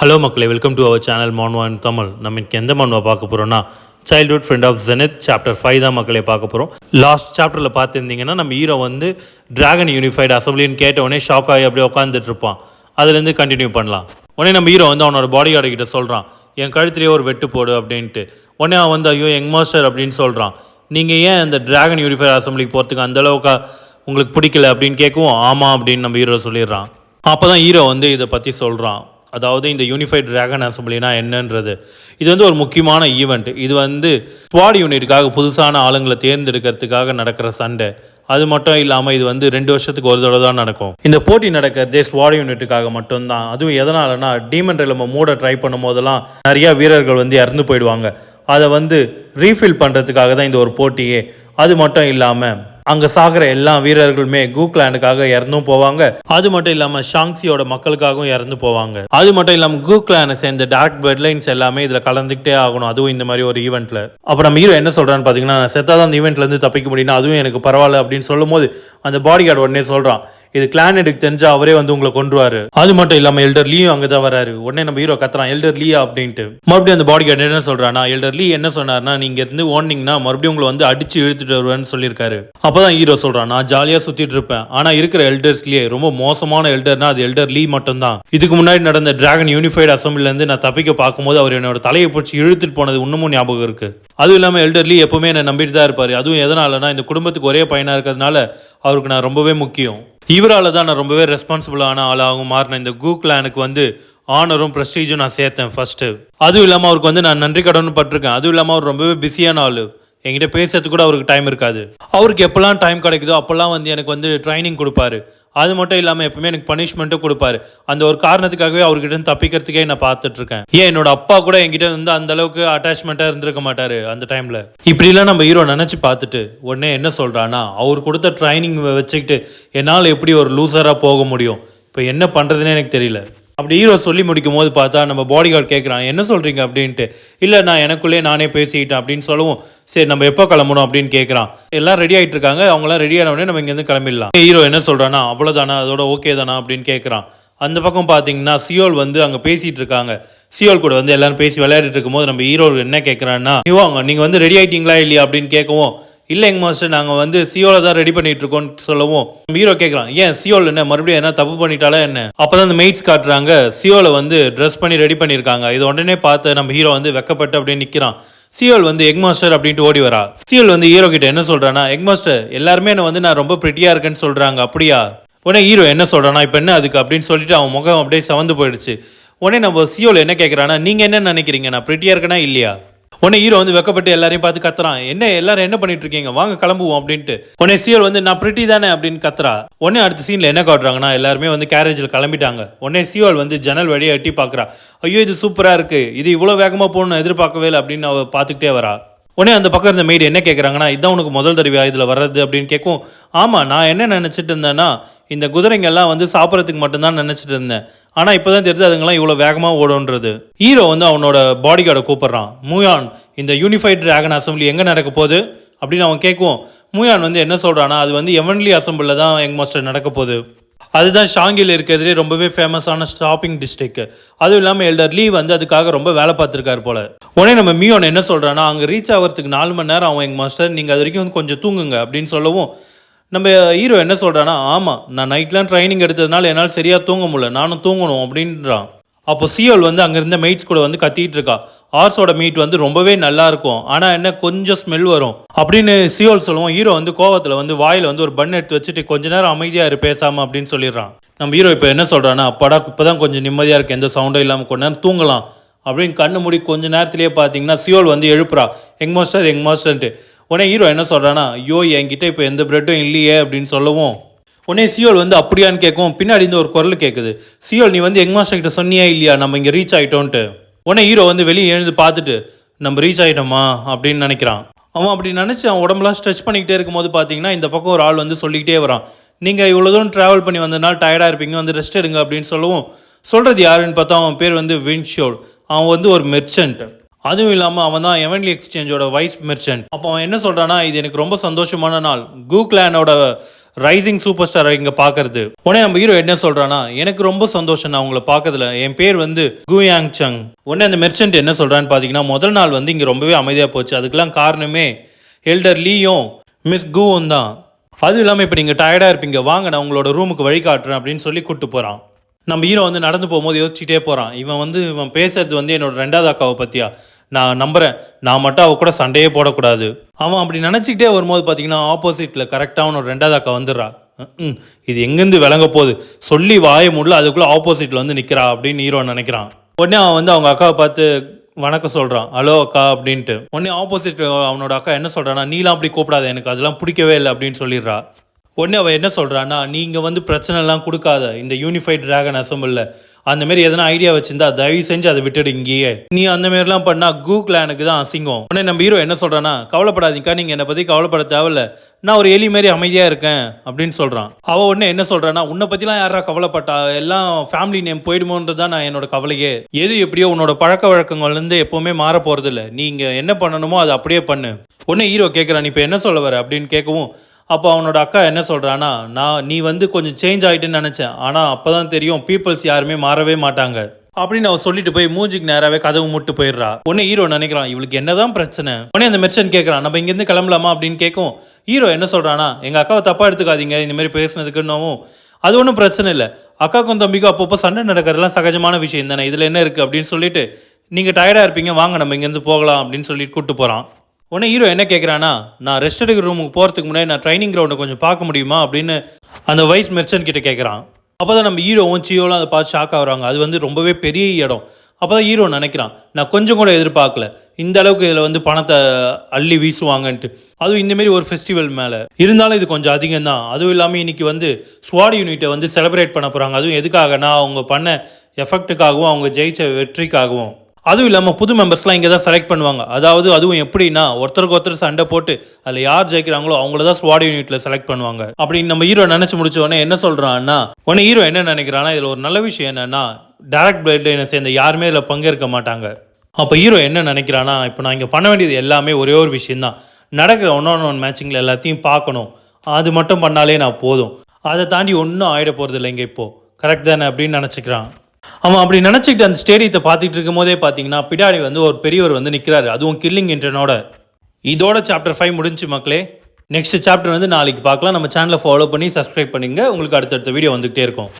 Hello மக்களே, welcome to our channel manhwa in Tamil. நம்ம இன்னைக்கு எந்த மான்வா பார்க்க போகிறோம்னா childhood friend of Zenith chapter 5 தான் மக்களே பார்க்க போகிறோம். லாஸ்ட் சாப்டரில் பார்த்துருந்தீங்கன்னா நம்ம ஹீரோ வந்து டிராகன் யூனிஃபைடு அசம்பிளின்னு கேட்ட உடனே ஷாக் ஆகி அப்படியே உட்காந்துட்டு இருப்பான். அதுலேருந்து கண்டினியூ பண்ணலாம். உடனே நம்ம ஹீரோ வந்து அவனோட பாடி கார்டு கிட்ட சொல்கிறான், என் கழுத்துலேயே ஒரு வெட்டு போடு அப்படின்ட்டு. உடனே அவன் வந்து ஐயோ யங் மாஸ்டர் அப்படின்னு சொல்கிறான். நீங்கள் ஏன் இந்த டிராகன் யூனிஃபைடு அசம்பிளிக்கு போகிறதுக்கு அந்தளவுக்கு உங்களுக்கு பிடிக்கல அப்படின்னு கேட்கவும் ஆமாம் அப்படின்னு நம்ம ஹீரோ சொல்லிடுறான். அப்போ தான் ஹீரோ வந்து இதை பற்றி சொல்கிறான். அதாவது இந்த யூனிஃபைட் டிராகன் அசம்பிளினா என்னன்றது. இது வந்து ஒரு முக்கியமான ஈவெண்ட். இது வந்து ஸ்குவாட் யூனிட்டுக்காக புதுசான ஆளுங்களை தேர்ந்தெடுக்கிறதுக்காக நடக்கிற சண்டை. அது மட்டும் இல்லாமல் இது வந்து 2 வருஷத்துக்கு ஒரு தடவை தான் நடக்கும். இந்த போட்டி நடக்கிறதே ஸ்குவாட் யூனிட்டுக்காக மட்டும்தான். அதுவும் எதனாலனா டீமன் ரெல்மை மூட ட்ரை பண்ணும் போதெல்லாம் நிறையா வீரர்கள் வந்து இறந்து போயிடுவாங்க. அதை வந்து ரீஃபில் பண்ணுறதுக்காக தான் இந்த ஒரு போட்டியே. அது மட்டும் இல்லாமல் அங்கே சாகிற எல்லா வீரர்களுமே கு கிளானுக்காக இறந்தும் போவாங்க. அது மட்டும் இல்லாமல் ஷாங்ஸியோட மக்களுக்காகவும் இறந்து போவாங்க. அது மட்டும் இல்லாமல் கு கிளானை சேர்ந்த டார்க் பெட்லைன்ஸ் எல்லாமே இதில் கலந்துக்கிட்டே ஆகணும், அதுவும் இந்த மாதிரி ஒரு ஈவெண்ட்டில். அப்புறம் நம்ம ஹீரோ என்ன சொல்கிறான்னு பார்த்தீங்கன்னா, செத்தாதான் அந்த ஈவெண்ட்லேருந்து தப்பிக்க முடியும்னா அதுவும் எனக்கு பரவாயில்ல அப்படின்னு சொல்லும் போது அந்த பாடி கார்டு உடனே சொல்கிறான், இது கிளான் எடுக்கு தெரிஞ்சா அவரே வந்து உங்களை கொண்டுருவாரு. அது மட்டும் இல்லாமல் எல்டர் லீயும் அங்கே தான் வராரு. உடனே நம்ம ஹீரோ கத்துறான், எல்டர் லீயா அப்படின்ட்டு. மறுபடியும் அந்த பாடி கார்டு என்ன சொல்றானா, எல்டர் லீ என்ன சொன்னார்னா, நீங்க இருந்து ஓடினீங்கன்னா மறுபடியும் உங்களை வந்து அடிச்சு இழுத்துட்டு வருவேன்னு சொல்லியிருக்காரு. அப்பதான் ஹீரோ சொல்றான், நான் ஜாலியா சுத்திட்டு இருப்பேன், ஆனா இருக்கிற எல்டர்ஸ்லயே ரொம்ப மோசமான எல்டர்னா அது எல்டர் லீ மட்டும் தான். இதுக்கு முன்னாடி நடந்த டிராகன் யூனிஃபைடு அசம்பிளில இருந்து நான் தப்பிக்க பார்க்கும்போது அவர் என்னோட தலையை பிடிச்சி இழுத்துட்டு போனது இன்னமும் ஞாபகம் இருக்கு. அதுவும் இல்லாமல் எல்டர் லீ எப்பவுமே என்ன நம்பிட்டு தான் இருப்பாரு. அதுவும் எதனாலனா இந்த குடும்பத்துக்கு ஒரே பையனா இருக்கிறதுனால அவருக்கு நான் ரொம்பவே முக்கியம். இவரால் தான் நான் ரொம்பவே ரெஸ்பான்சிபிளான ஆளாகவும் மாறின இந்த கு கிளானுக்கு வந்து ஆனரும் ப்ரெஸ்டீஜும் நான் சேர்த்தேன் ஃபர்ஸ்ட்டு. அதுவும் இல்லாமல் அவருக்கு வந்து நான் நன்றி கடன் பட்டிருக்கேன். அதுவும் இல்லாமல் அவர் ரொம்பவே பிஸியான ஆள். என்கிட்ட பேசுறதுக்கு கூட அவருக்கு டைம் இருக்காது. அவருக்கு எப்போல்லாம் டைம் கிடைக்குதோ அப்போல்லாம் வந்து எனக்கு வந்து ட்ரைனிங் கொடுப்பாரு. அது மட்டும் இல்லாமல் எப்பவுமே எனக்கு பனிஷ்மெண்ட்டும் கொடுப்பாரு. அந்த ஒரு காரணத்துக்காகவே அவர்கிட்ட தப்பிக்கிறதுக்கே நான் பார்த்துட்டு இருக்கேன். ஏன் என்னோட அப்பா கூட என்கிட்ட வந்து அந்த அளவுக்கு அட்டாச்மெண்ட்டாக இருந்திருக்க மாட்டாரு அந்த டைமில். இப்படிலாம் நம்ம ஹீரோ நினச்சி பார்த்துட்டு உடனே என்ன சொல்கிறான்னா, அவர் கொடுத்த ட்ரைனிங் வச்சுக்கிட்டு என்னால் எப்படி ஒரு லூசராக போக முடியும், இப்போ என்ன பண்ணுறதுனே எனக்கு தெரியல. அப்படி ஹீரோ சொல்லி முடிக்கும் போது பார்த்தா நம்ம பாடி கார்டு கேட்குறான், என்ன சொல்கிறீங்க அப்படின்ட்டு. இல்லை நான் எனக்குள்ளேயே நானே பேசிக்கிட்டேன் அப்படின்னு சொல்லவும், சரி நம்ம எப்போ கிளம்பணும் அப்படின்னு கேட்குறான். எல்லாம் ரெடி ஆகிட்டு இருக்காங்க, அவங்களாம் ரெடி ஆனவுடனே நம்ம இங்கேருந்து கிளம்பிடலாம். ஹீரோ என்ன சொல்கிறான்னா, அவ்வளோதானா அதோட ஓகே தானா அப்படின்னு கேட்குறான். அந்த பக்கம் பார்த்தீங்கன்னா சியோல் வந்து அங்கே பேசிகிட்டு இருக்காங்க. சியோல் கூட வந்து எல்லாரும் பேசி விளையாடிட்டு இருக்கும்போது நம்ம ஹீரோ என்ன கேட்குறான்னா, நீங்கள் வந்து ரெடி ஆகிட்டீங்களா இல்லையா அப்படின்னு கேட்கவும், இல்லை எங்க மாஸ்டர் நாங்கள் வந்து சியோல தான் ரெடி பண்ணிட்டு இருக்கோம்னு சொல்லவும் ஹீரோ கேட்குறான், ஏன் சியோல் என்ன மறுபடியும் என்ன தப்பு பண்ணிட்டாலே என்ன. அப்போதான் அந்த மெய்ட்ஸ் காட்டுறாங்க சியோல வந்து ட்ரெஸ் பண்ணி ரெடி பண்ணியிருக்காங்க. இது உடனே பார்த்து நம்ம ஹீரோ வந்து வெக்கப்பட்டு அப்படியே நிற்கிறான். சியோல் வந்து எக் மாஸ்டர் அப்படின்ட்டு ஓடி வரா. சியோல் வந்து ஹீரோ கிட்ட என்ன சொல்றானா, எக் மாஸ்டர் எல்லாருமே என்ன வந்து நான் ரொம்ப பிரிட்டியா இருக்கேன்னு சொல்றாங்க, அப்படியா. உடனே ஹீரோ என்ன சொல்றானா, இப்போ என்ன அதுக்கு அப்படின்னு சொல்லிட்டு அவன் முகம் அப்படியே சவந்து போயிடுச்சு. உடனே நம்ம சியோல் என்ன கேட்குறானா, நீங்க என்ன நினைக்கிறீங்க, நான் பிரிட்டியா இருக்கேனா இல்லையா. உடனே ஹீரோ வந்து வெக்கப்பட்டு எல்லாரையும் பார்த்து கத்துறான், என்ன எல்லாரும் என்ன பண்ணிட்டு இருக்கீங்க, வாங்க கிளம்புவோம் அப்படின்ட்டு. உடனே சியோல் வந்து நான் பிரிட்டி தானே அப்படின்னு கத்துறா. உடனே அடுத்த சீன்ல என்ன காட்டுறாங்கன்னா, எல்லாருமே வந்து கேரேஜில் கிளம்பிட்டாங்க. உடனே சியோல் வந்து ஜன்னல் வழியை எட்டி பார்க்குறா. ஐயோ இது சூப்பரா இருக்கு, இது இவ்வளோ வேகமாக போகணும்னு எதிர்பார்க்கவே இல்லை அப்படின்னு அவ பார்த்துக்கிட்டே வரா. உடனே அந்த பக்கம் இருந்த மெய்டு என்ன கேட்குறாங்கன்னா, இதான் உனக்கு முதல் தடவையா இதில் வர்றது அப்படின்னு கேட்கும். ஆமாம், நான் என்ன நினச்சிட்டு இருந்தேன்னா இந்த குதிரைங்கெல்லாம் வந்து சாப்பிட்றதுக்கு மட்டும்தான் நினச்சிட்டு இருந்தேன். ஆனால் இப்போ தான் தெரிஞ்சு அதுங்கெல்லாம் இவ்வளோ வேகமாக ஓடுன்றது. ஹீரோ வந்து அவனோட பாடி கார்டை கூப்பிட்றான். மூயான், இந்த யூனிஃபைட் டிராகன் அசம்பிளி எங்கே நடக்க போகுது அப்படின்னு அவன் கேட்கும். மூயான் வந்து என்ன சொல்கிறான்னா, அது வந்து எவன்லி அசம்பிளில் தான் யங் மாஸ்டர் நடக்க போகுது. அதுதான் ஷாங்கில் இருக்கிறதுலே ரொம்பவே ஃபேமஸான ஷாப்பிங் டிஸ்ட்ரிக்ட். அதுவும் இல்லாமல் எல்டர் லீ வந்து அதுக்காக ரொம்ப வேலை பார்த்துருக்காரு போல. உடனே நம்ம மியோன் என்ன சொல்கிறான்னா, அங்கே ரீச் ஆகிறதுக்கு 4 மணி நேரம் ஆகும் யங் மாஸ்டர், நீங்கள் அது வரைக்கும் வந்து கொஞ்சம் தூங்குங்க அப்படின்னு சொல்லவும் நம்ம ஹீரோ என்ன சொல்கிறான்னா, ஆமாம் நான் நைட்லாம் ட்ரைனிங் எடுத்ததுனால என்னால் சரியாக தூங்க முடியல, நானும் தூங்கணும் அப்படின்றான். அப்போ சியோல் வந்து அங்கே இருந்த மெய்ட்ஸ் கூட வந்து கத்திட்டு இருக்கா. ஹார்ஸோட மீட் வந்து ரொம்பவே நல்லா இருக்கும், ஆனால் என்ன கொஞ்சம் ஸ்மெல் வரும் அப்படின்னு சியோல் சொல்லுவோம். ஹீரோ வந்து கோவத்தில் வந்து வாயில் வந்து ஒரு பன் எடுத்து வச்சுட்டு கொஞ்ச நேரம் அமைதியாக இரு பேசாமல் அப்படின்னு சொல்லிடுறான். நம்ம ஹீரோ இப்போ என்ன சொல்கிறான்னா, அப்பாடா இப்போ தான் கொஞ்சம் நிம்மதியாக இருக்குது, எந்த சவுண்டும் இல்லாமல் கொஞ்ச நேரம் தூங்கலாம் அப்படின்னு கண்ணு மூடி கொஞ்ச நேரத்திலேயே பார்த்தீங்கன்னா சியோல் வந்து எழுப்புறா, யங் மாஸ்டர்ன்ட்டு. உடனே ஹீரோ என்ன சொல்கிறான்னா, ஐயோ என்கிட்ட இப்போ எந்த பிரெட்டும் இல்லையே அப்படின்னு சொல்லவும் உடனே சியோல் வந்து அப்படியான்னு கேட்கும். பின்னாடி இருந்து ஒரு குரல் கேட்குது, சியோல் நீ வந்து யங் மாஸ்டர் கிட்ட சொன்னியா இல்லையா நம்ம இங்கே ரீச் ஆகிட்டோன்ட்டு. உடனே ஹீரோ வந்து வெளியே எழுந்து பார்த்துட்டு நம்ம ரீச் ஆகிட்டோமா அப்படின்னு நினைக்கிறான். அவன் அப்படி நினச்சி அவன் உடம்புலாம் ஸ்ட்ரெச் பண்ணிக்கிட்டே இருக்கும்போது பார்த்தீங்கன்னா இந்த பக்கம் ஒரு ஆள் வந்து சொல்லிக்கிட்டே வரான், நீங்கள் இவ்வளோ தூரம் ட்ராவல் பண்ணி வந்ததுனால டயர்டாக இருப்பீங்க, வந்து ரெஸ்ட் எடுங்க அப்படின்னு சொல்லவும் சொல்கிறது யாருன்னு பார்த்தா அவன் பேர் வந்து வின்ஷோல். அவன் வந்து ஒரு மெர்ச்சன்ட். அதுவும் இல்லாமல் அவன் தான் எவன்லி எக்ஸ்சேஞ்சோட வைஸ் மெர்ச்சன்ட். அப்போ அவன் என்ன சொல்கிறான்னா, இது எனக்கு ரொம்ப சந்தோஷமான நாள், கு கிளானோட ரைசிங் சூப்பர் ஸ்டார் இங்கே பார்க்கறது. உடனே நம்ம ஹீரோ என்ன சொல்கிறான்னா, எனக்கு ரொம்ப சந்தோஷம் நான் உங்களை பார்க்கறதுல, என் பேர் வந்து குயாங் சங். உடனே அந்த மெர்ச்சன்ட் என்ன சொல்கிறான்னு பார்த்தீங்கன்னா, முதல் நாள் வந்து இங்கே ரொம்பவே அமைதியாக போச்சு, அதுக்கெல்லாம் காரணமே எல்டர் லீயும் மிஸ் குவும் தான். அதுவும் இல்லாமல் இப்போ நீங்கள் டயர்டாக இருப்பீங்க, வாங்க நான் உங்களோட ரூமுக்கு வழி காட்டுறேன் அப்படின்னு சொல்லி கூப்பிட்டு போகிறான். நம்ம ஹீரோ வந்து நடந்து போகும்போது யோசிச்சுட்டே போகிறான், இவன் பேசுறது வந்து என்னோட 2வது அக்காவை பற்றியா, நான் நம்புகிறேன் நான் மட்டும் அவ கூட சண்டையே போடக்கூடாது. அவன் அப்படி நினச்சிக்கிட்டே வரும்போது பார்த்தீங்கன்னா ஆப்போசிட்டில் கரெக்டாக அவனோட 2வது அக்கா வந்துடுறா. இது எங்கேருந்து விளங்க போகுது, சொல்லி வாய முடியல, அதுக்குள்ளே ஆப்போசிட்டில் வந்து நிற்கிறா அப்படின்னு ஹீரோ நினைக்கிறான். உடனே அவன் வந்து அவங்க அக்காவை பார்த்து வணக்கம் சொல்கிறான், ஹலோ அக்கா அப்படின்ட்டு. உடனே ஆப்போசிட் அவனோட அக்கா என்ன சொல்கிறான்னா, நீலாம் அப்படி கூப்பிடாத, எனக்கு அதெல்லாம் பிடிக்கவே இல்லை அப்படின்னு சொல்லிடுறா. உடனே அவள் என்ன சொல்கிறான்னா, நீங்கள் வந்து பிரச்சனைலாம் கொடுக்காத இந்த யூனிஃபைட் டிராகன் அசம்பிளில், அந்தமாரி எதனா ஐடியா வச்சிருந்தா தயவு செஞ்சு அதை விட்டுடு இங்கேயே, நீ அந்தமாரிலாம் பண்ணால் எனக்கு தான் அசிங்கம். உடனே நம்ம ஹீரோ என்ன சொல்கிறான்னா, கவலைப்படாதீங்கக்கா, நீங்கள் என்னை பற்றி கவலைப்பட தேவையில்ல, நான் ஒரு எலி மாரி அமைதியாக இருக்கேன் அப்படின்னு சொல்கிறான். அவள் உடனே என்ன சொல்கிறான்னா, உன்னை பற்றிலாம் யாரா கவலைப்பட்டா, எல்லாம் ஃபேமிலி நேம் போயிடுமோன்றது தான் நான் என்னோட கவலையே, எது எப்படியோ உன்னோட பழக்க வழக்கங்கள்லேருந்து எப்போவுமே மாற போகிறதில்ல, நீங்கள் என்ன பண்ணணுமோ அதை அப்படியே பண்ணு. உடனே ஹீரோ கேட்குறான், இப்போ என்ன சொல்ல வர அப்படின்னு கேட்கவும், அப்போ அவனோட அக்கா என்ன சொல்கிறான்னா, நீ வந்து கொஞ்சம் சேஞ்ச் ஆகிட்டுன்னு நினச்சேன், ஆனால் அப்போ தான் தெரியும் பீப்புள்ஸ் யாருமே மாறவே மாட்டாங்க அப்படின்னு அவன் சொல்லிட்டு போய் மூஞ்சிக்கு நேராகவே கதவு முட்டு போயிடுறா. உடனே ஹீரோ நினைக்கிறான், இவளுக்கு என்னதான் பிரச்சனை. உடனே அந்த மெர்ச்சன்ட் கேட்குறான், நம்ம இங்கேருந்து கிளம்பலாமா அப்படின்னு கேட்கும். ஹீரோ என்ன சொல்கிறான்னா, எங்கள் அக்காவை தப்பாக எடுத்துக்காதீங்க இந்தமாரி பேசுனதுக்குன்னவும், அது ஒன்றும் பிரச்சனை இல்லை, அக்காவுக்கும் தம்பிக்கும் அப்பப்போ சண்டை நடக்கிறதுலாம் சகஜமான விஷயம் தானே, இதில் என்ன இருக்குது அப்படின்னு சொல்லிட்டு, நீங்கள் டயர்டாக இருப்பீங்க, வாங்க நம்ம இங்கேருந்து போகலாம் அப்படின்னு சொல்லிட்டு கூப்பிட்டு போகிறான். உடனே ஹீரோ என்ன கேட்குறான்னா, நான் ரெஸ்ட் எடுக்கிற ரூமுக்கு போகிறதுக்கு முன்னாடி நான் ட்ரைனிங் கிரவுண்டை கொஞ்சம் பார்க்க முடியுமா அப்படின்னு அந்த வைஸ் மெர்ச்சன்ட் கிட்ட கேட்குறான். அப்போ தான் நம்ம ஹீரோவும் சியோலாம் அதை பார்த்து ஷாக் ஆகுறாங்க, அது வந்து ரொம்பவே பெரிய இடம். அப்போ தான் ஹீரோ நினைக்கிறான், நான் கொஞ்சம் கூட எதிர்பார்க்கல இந்த அளவுக்கு இதில் வந்து பணத்தை அள்ளி வீசுவாங்கன்ட்டு, அதுவும் இந்தமாரி ஒரு ஃபெஸ்டிவல் மேலே. இருந்தாலும் இது கொஞ்சம் அதிகம் தான். அதுவும் இல்லாமல் இன்றைக்கி வந்து ஸ்வாட் யூனிட்டை வந்து செலிப்ரேட் பண்ண போகிறாங்க, அதுவும் எதுக்காகனா அவங்க பண்ண எஃபெக்ட்டுக்காகவும் அவங்க ஜெயிச்ச வெற்றிக்காகவும். அதுவும் இல்லாமல் புது மெம்பர்ஸ்லாம் இங்கே தான் செலக்ட் பண்ணுவாங்க, அதுவும் எப்படின்னா ஒருத்தருக்கு ஒருத்தர் சண்டை போட்டு அதில் யார் ஜெயிக்கிறாங்களோ அவங்கள தான் ஸ்வாட் யூனிட்டில் செலக்ட் பண்ணுவாங்க அப்படின்னு நம்ம ஹீரோ நினச்சி முடிச்ச உடனே என்ன சொல்கிறான்னா, உடனே ஹீரோ என்ன நினைக்கிறான்னா, இதில் ஒரு நல்ல விஷயம் என்னன்னா, டைரக்ட் பிளட் லைனை சேர்ந்த யாருமே இதில் பங்கேற்க மாட்டாங்க. அப்போ ஹீரோ என்ன நினைக்கிறான்னா, இப்போ நான் இங்கே பண்ண வேண்டியது எல்லாமே ஒரே ஒரு விஷயந்தான், நடக்கிற ஒன் மேட்சிங்கில் எல்லாத்தையும் பார்க்கணும், அது மட்டும் பண்ணாலே நான் போதும், அதை தாண்டி ஒன்றும் ஆகிட போகிறது இல்லை இங்கே இப்போது, கரெக்ட் தானே அப்படின்னு நினச்சிக்கிறான். அவன் அப்படி நினச்சிக்கிட்டு அந்த ஸ்டேடியத்தை பார்த்துட்டு இருக்கும் போதே பார்த்தீங்கன்னா பின்னாடி வந்து ஒரு பெரியவர் வந்து நிற்கிறாரு, அதுவும் கில்லிங் இன்டர்னோட. இதோட சாப்டர் 5 முடிஞ்சு மக்களே. நெக்ஸ்ட் சாப்டர் வந்து நாளைக்கு பார்க்கலாம். நம்ம சேனலை ஃபாலோ பண்ணி சப்ஸ்கிரைப் பண்ணிங்க, உங்களுக்கு அடுத்தடுத்த வீடியோ வந்துகிட்டே இருக்கும்.